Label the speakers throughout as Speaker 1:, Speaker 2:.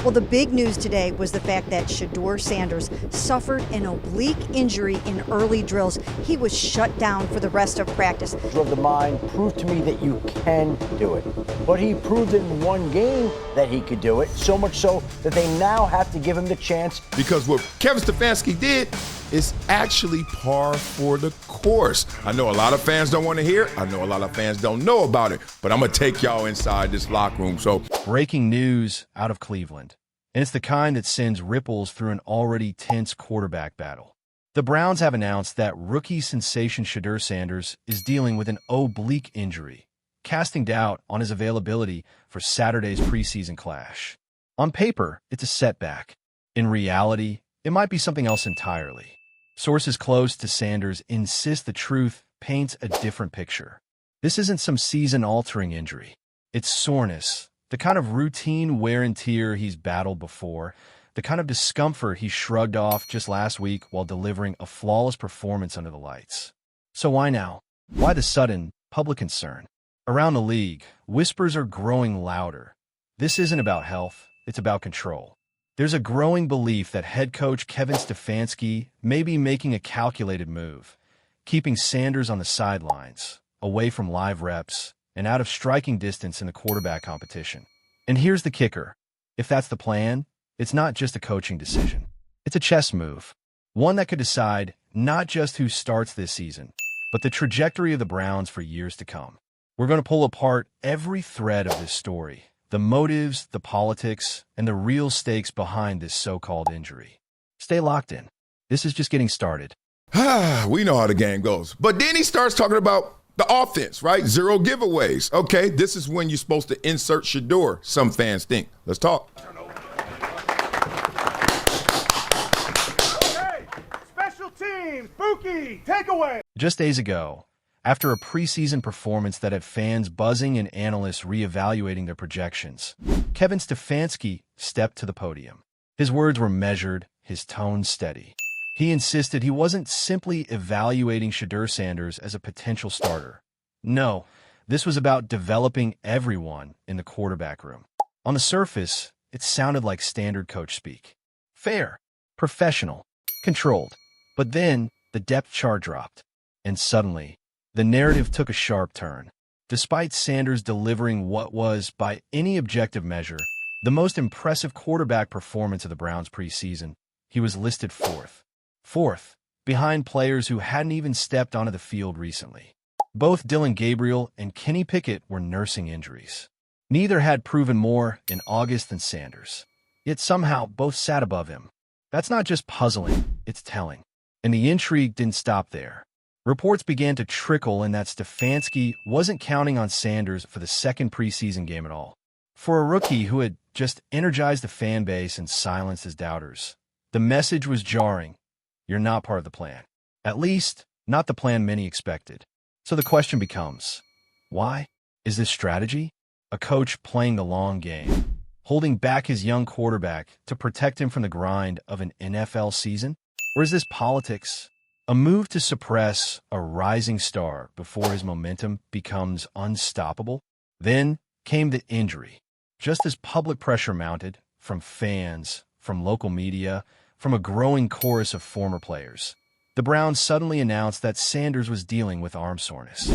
Speaker 1: Well, the big news today was the fact that Shedeur Sanders suffered an oblique injury in early drills. He was shut down for the rest of practice.
Speaker 2: Drove the mind, proved to me that you can do it. But he proved in one game that he could do it, so much so that they now have to give him the chance.
Speaker 3: Because what Kevin Stefanski did is actually par for the course. I know a lot of fans don't want to hear it. I know a lot of fans don't know about it. But I'm going to take y'all inside this locker room. So,
Speaker 4: breaking news out of Cleveland. And it's the kind that sends ripples through an already tense quarterback battle. The Browns have announced that rookie sensation Shedeur Sanders is dealing with an oblique injury, casting doubt on his availability for Saturday's preseason clash. On paper, it's a setback. In reality, it might be something else entirely. Sources close to Sanders insist the truth paints a different picture. This isn't some season-altering injury. It's soreness, the kind of routine wear and tear he's battled before, the kind of discomfort he shrugged off just last week while delivering a flawless performance under the lights. So why now? Why the sudden public concern? Around the league, whispers are growing louder. This isn't about health, it's about control. There's a growing belief that head coach Kevin Stefanski may be making a calculated move, keeping Sanders on the sidelines, away from live reps, and out of striking distance in the quarterback competition. And here's the kicker. If that's the plan, it's not just a coaching decision. It's a chess move, one that could decide not just who starts this season, but the trajectory of the Browns for years to come. We're going to pull apart every thread of this story, the motives, the politics, and the real stakes behind this so-called injury. Stay locked in. This is just getting started.
Speaker 3: we know how the game goes. But then he starts talking about the offense, right? 0 giveaways. Okay, this is when you're supposed to insert Shedeur, some fans think. Let's talk.
Speaker 5: Okay, special teams, Buki, takeaway.
Speaker 4: Just days ago, after a preseason performance that had fans buzzing and analysts reevaluating their projections, Kevin Stefanski stepped to the podium. His words were measured, his tone steady. He insisted he wasn't simply evaluating Shedeur Sanders as a potential starter. No, this was about developing everyone in the quarterback room. On the surface, it sounded like standard coach speak. Fair, professional, controlled. But then the depth chart dropped, and suddenly, the narrative took a sharp turn. Despite Sanders delivering what was, by any objective measure, the most impressive quarterback performance of the Browns preseason, he was listed fourth. Fourth, behind players who hadn't even stepped onto the field recently. Both Dillon Gabriel and Kenny Pickett were nursing injuries. Neither had proven more in August than Sanders. Yet somehow both sat above him. That's not just puzzling, it's telling. And the intrigue didn't stop there. Reports began to trickle in that Stefanski wasn't counting on Sanders for the second preseason game at all. For a rookie who had just energized the fan base and silenced his doubters, the message was jarring. You're not part of the plan. At least, not the plan many expected. So the question becomes, why? Is this strategy? A coach playing the long game, holding back his young quarterback to protect him from the grind of an NFL season? Or is this politics? A move to suppress a rising star before his momentum becomes unstoppable? Then came the injury. Just as public pressure mounted from fans, from local media, from a growing chorus of former players, the Browns suddenly announced that Sanders was dealing with arm soreness,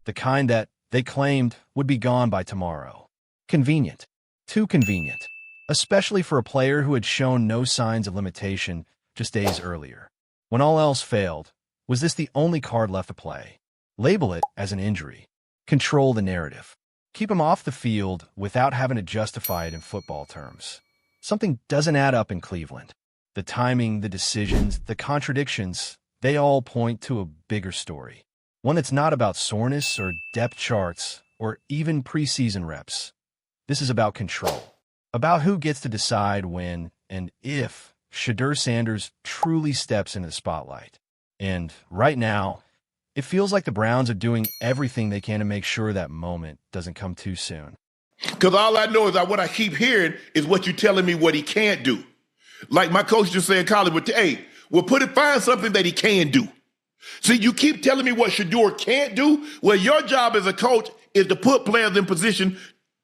Speaker 4: the kind that they claimed would be gone by tomorrow. Convenient. Too convenient. Especially for a player who had shown no signs of limitation just days earlier. When all else failed, was this the only card left to play? Label it as an injury. Control the narrative. Keep him off the field without having to justify it in football terms. Something doesn't add up in Cleveland. The timing, the decisions, the contradictions, they all point to a bigger story. One that's not about soreness or depth charts or even preseason reps. This is about control. About who gets to decide when and if Shedeur Sanders truly steps into the spotlight. And right now, it feels like the Browns are doing everything they can to make sure that moment doesn't come too soon.
Speaker 6: Because all I know is that what I keep hearing is what you're telling me what he can't do. Like my coach just said in college, but hey, find something that he can do. See, you keep telling me what Shedeur can't do. Well, your job as a coach is to put players in position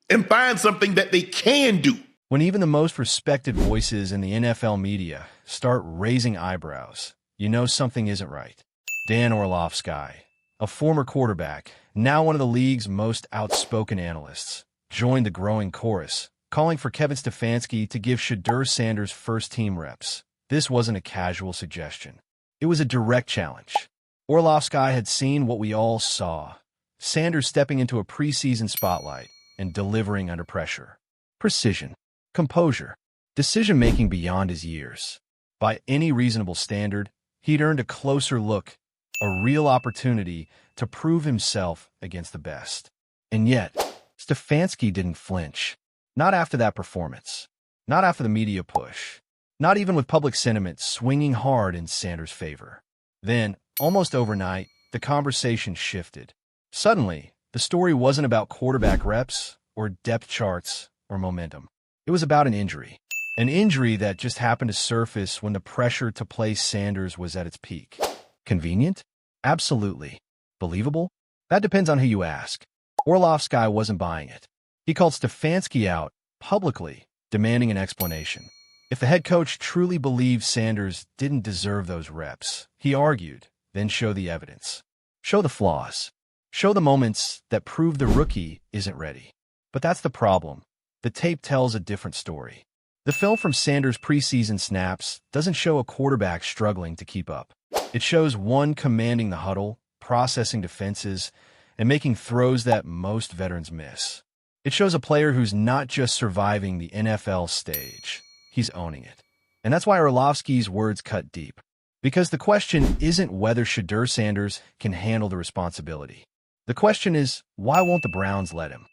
Speaker 6: and find something that they can do.
Speaker 4: When even the most respected voices in the NFL media start raising eyebrows, you know something isn't right. Dan Orlovsky, a former quarterback, now one of the league's most outspoken analysts, joined the growing chorus, calling for Kevin Stefanski to give Shedeur Sanders first-team reps. This wasn't a casual suggestion. It was a direct challenge. Orlovsky had seen what we all saw, Sanders stepping into a preseason spotlight and delivering under pressure. Precision, composure, decision-making beyond his years. By any reasonable standard, he'd earned a closer look, a real opportunity to prove himself against the best. And yet, Stefanski didn't flinch. Not after that performance. Not after the media push. Not even with public sentiment swinging hard in Sanders' favor. Then, almost overnight, the conversation shifted. Suddenly, the story wasn't about quarterback reps or depth charts or momentum. It was about an injury. An injury that just happened to surface when the pressure to play Sanders was at its peak. Convenient? Absolutely. Believable? That depends on who you ask. Orlovsky wasn't buying it. He called Stefanski out publicly, demanding an explanation. If the head coach truly believed Sanders didn't deserve those reps, he argued, then show the evidence. Show the flaws. Show the moments that prove the rookie isn't ready. But that's the problem. The tape tells a different story. The film from Sanders' preseason snaps doesn't show a quarterback struggling to keep up. It shows one commanding the huddle, processing defenses, and making throws that most veterans miss. It shows a player who's not just surviving the NFL stage, he's owning it. And that's why Orlovsky's words cut deep. Because the question isn't whether Shedeur Sanders can handle the responsibility. The question is, why won't the Browns let him?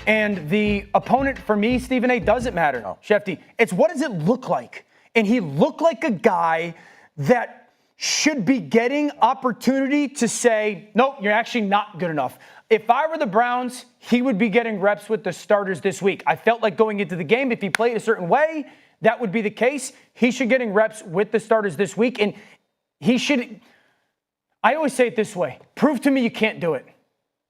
Speaker 7: And the opponent for me, Stephen A., doesn't matter, Shefty. It's what does it look like? And he looked like a guy that should be getting opportunity to say, nope, you're actually not good enough. If I were the Browns, he would be getting reps with the starters this week. I felt like going into the game, if he played a certain way, that would be the case. He should getting reps with the starters this week. And he should, I always say it this way, prove to me you can't do it.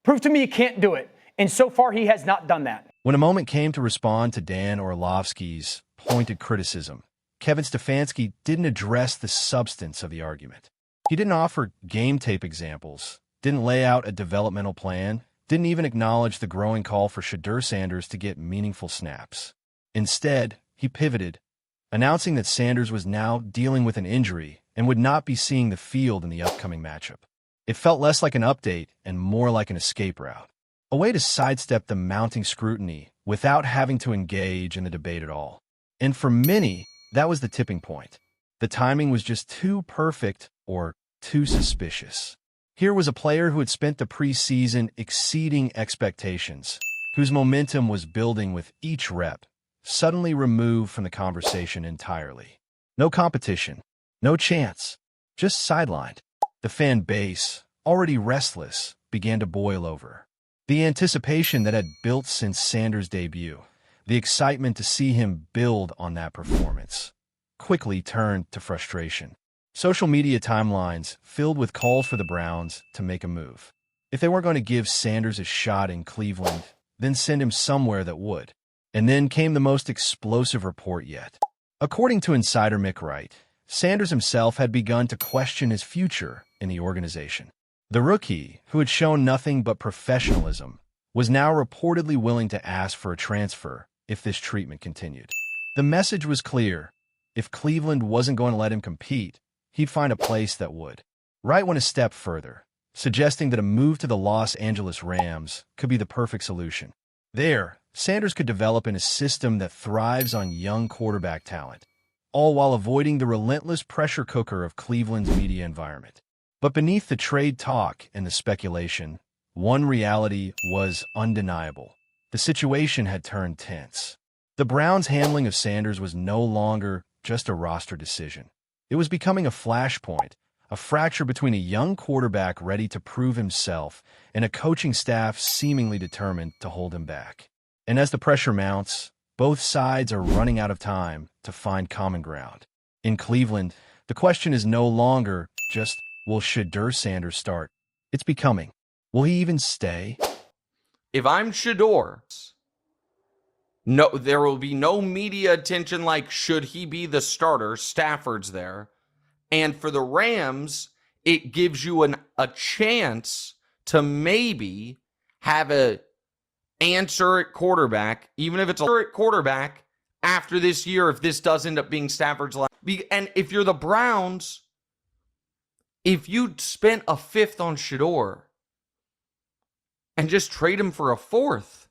Speaker 7: Prove to me you can't do it. And so far, he has not done that.
Speaker 4: When a moment came to respond to Dan Orlovsky's pointed criticism, Kevin Stefanski didn't address the substance of the argument. He didn't offer game tape examples, didn't lay out a developmental plan, didn't even acknowledge the growing call for Shedeur Sanders to get meaningful snaps. Instead, he pivoted, announcing that Sanders was now dealing with an injury and would not be seeing the field in the upcoming matchup. It felt less like an update and more like an escape route, a way to sidestep the mounting scrutiny without having to engage in the debate at all. And for many, that was the tipping point. The timing was just too perfect or too suspicious. Here was a player who had spent the preseason exceeding expectations, whose momentum was building with each rep, suddenly removed from the conversation entirely. No competition, no chance, just sidelined. The fan base, already restless, began to boil over. The anticipation that had built since Sanders' debut, the excitement to see him build on that performance, quickly turned to frustration. Social media timelines filled with calls for the Browns to make a move. If they weren't going to give Sanders a shot in Cleveland, then send him somewhere that would. And then came the most explosive report yet. According to insider Mick Wright, Sanders himself had begun to question his future in the organization. The rookie, who had shown nothing but professionalism, was now reportedly willing to ask for a transfer if this treatment continued. The message was clear. If Cleveland wasn't going to let him compete, he'd find a place that would. Wright went a step further, suggesting that a move to the Los Angeles Rams could be the perfect solution. There, Sanders could develop in a system that thrives on young quarterback talent, all while avoiding the relentless pressure cooker of Cleveland's media environment. But beneath the trade talk and the speculation, one reality was undeniable. The situation had turned tense. The Browns' handling of Sanders was no longer just a roster decision. It was becoming a flashpoint, a fracture between a young quarterback ready to prove himself and a coaching staff seemingly determined to hold him back. And as the pressure mounts, both sides are running out of time to find common ground. In Cleveland, the question is no longer just, will Shedeur Sanders start? It's becoming, will he even stay?
Speaker 8: If I'm Shedeur, No, there will be no media attention like, should he be the starter? Stafford's there. And for the Rams, it gives you a chance to maybe have a answer at quarterback, even if it's a quarterback after this year, if this does end up being Stafford's last. And if you're the Browns, if you spent a fifth on Shedeur and just trade him for a fourth,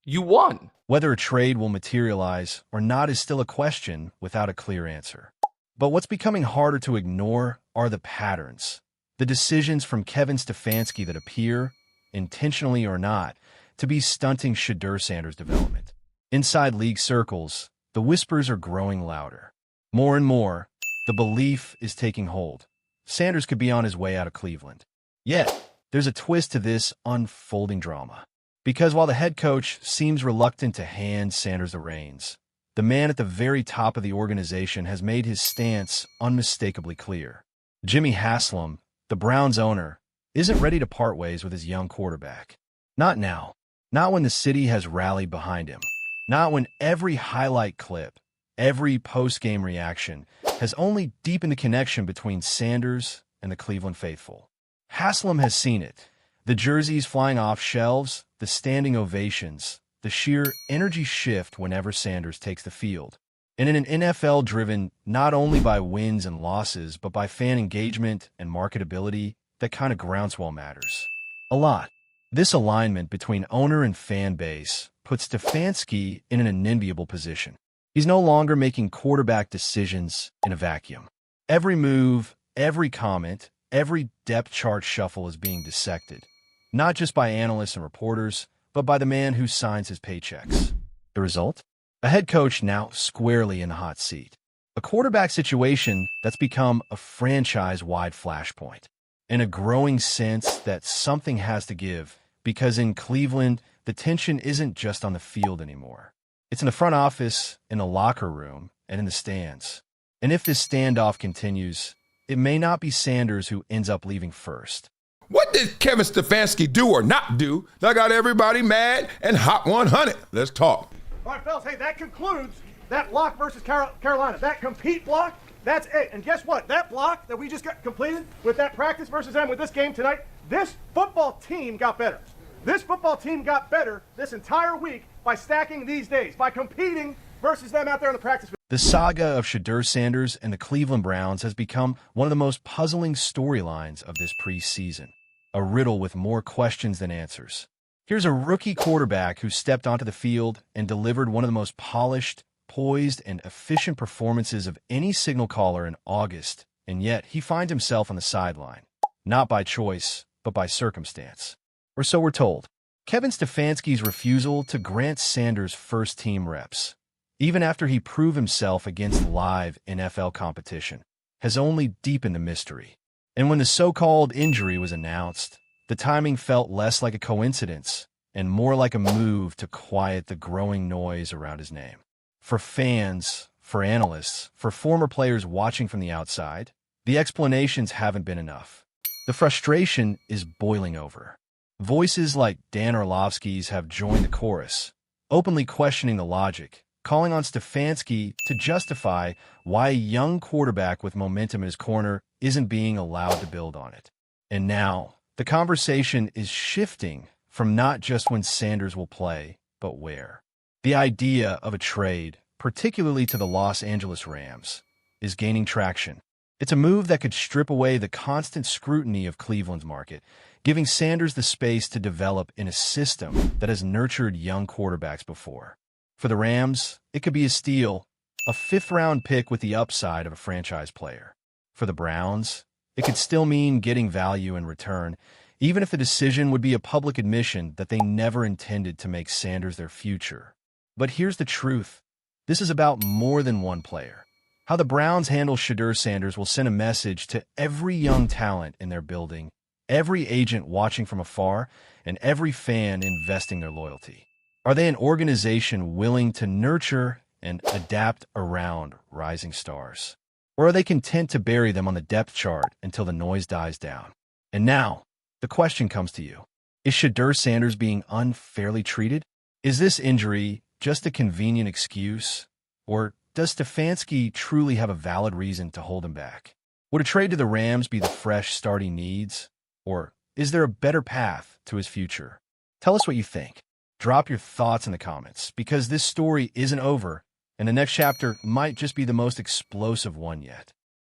Speaker 8: you won.
Speaker 4: Whether a trade will materialize or not is still a question without a clear answer. But what's becoming harder to ignore are the patterns, the decisions from Kevin Stefanski that appear, intentionally or not, to be stunting Shedeur Sanders' development. Inside league circles, the whispers are growing louder. More and more, the belief is taking hold. Sanders could be on his way out of Cleveland. Yet, there's a twist to this unfolding drama. Because while the head coach seems reluctant to hand Sanders the reins, the man at the very top of the organization has made his stance unmistakably clear. Jimmy Haslam, the Browns owner, isn't ready to part ways with his young quarterback. Not now. Not when the city has rallied behind him. Not when every highlight clip, every post-game reaction has only deepened the connection between Sanders and the Cleveland faithful. Haslam has seen it. The jerseys flying off shelves, the standing ovations, the sheer energy shift whenever Sanders takes the field. And in an NFL driven not only by wins and losses, but by fan engagement and marketability, that kind of groundswell matters a lot. This alignment between owner and fan base puts Stefanski in an unenviable position. He's no longer making quarterback decisions in a vacuum. Every move, every comment, every depth chart shuffle is being dissected, not just by analysts and reporters, but by the man who signs his paychecks. The result? A head coach now squarely in the hot seat. A quarterback situation that's become a franchise-wide flashpoint. And a growing sense that something has to give, because in Cleveland, the tension isn't just on the field anymore. It's in the front office, in the locker room, and in the stands. And if this standoff continues, it may not be Sanders who ends up leaving first.
Speaker 3: What did Kevin Stefanski do or not do that got everybody mad and hot 100? Let's talk.
Speaker 5: All right, fellas, hey, that concludes that block versus Carolina. That compete block, that's it. And guess what? That block that we just got completed with that practice versus them with this game tonight, this football team got better. This football team got better this entire week by stacking these days, by competing versus them out there on the practice field.
Speaker 4: The saga of Shedeur Sanders and the Cleveland Browns has become one of the most puzzling storylines of this preseason, a riddle with more questions than answers. Here's a rookie quarterback who stepped onto the field and delivered one of the most polished, poised, and efficient performances of any signal caller in August, and yet he finds himself on the sideline, not by choice, but by circumstance. Or so we're told. Kevin Stefanski's refusal to grant Sanders first-team reps, even after he proved himself against live NFL competition, has only deepened the mystery. And when the so-called injury was announced, the timing felt less like a coincidence and more like a move to quiet the growing noise around his name. For fans, for analysts, for former players watching from the outside, the explanations haven't been enough. The frustration is boiling over. Voices like Dan Orlovsky's have joined the chorus, openly questioning the logic, calling on Stefanski to justify why a young quarterback with momentum in his corner isn't being allowed to build on it. And now, the conversation is shifting from not just when Sanders will play, but where. The idea of a trade, particularly to the Los Angeles Rams, is gaining traction. It's a move that could strip away the constant scrutiny of Cleveland's market, giving Sanders the space to develop in a system that has nurtured young quarterbacks before. For the Rams, it could be a steal, a fifth-round pick with the upside of a franchise player. For the Browns, it could still mean getting value in return, even if the decision would be a public admission that they never intended to make Sanders their future. But here's the truth. This is about more than one player. How the Browns handle Shedeur Sanders will send a message to every young talent in their building, every agent watching from afar, and every fan investing their loyalty. Are they an organization willing to nurture and adapt around rising stars? Or are they content to bury them on the depth chart until the noise dies down? And now, the question comes to you. Is Shedeur Sanders being unfairly treated? Is this injury, just a convenient excuse? Or does Stefanski truly have a valid reason to hold him back? Would a trade to the Rams be the fresh start he needs? Or is there a better path to his future? Tell us what you think. Drop your thoughts in the comments, because this story isn't over, and the next chapter might just be the most explosive one yet.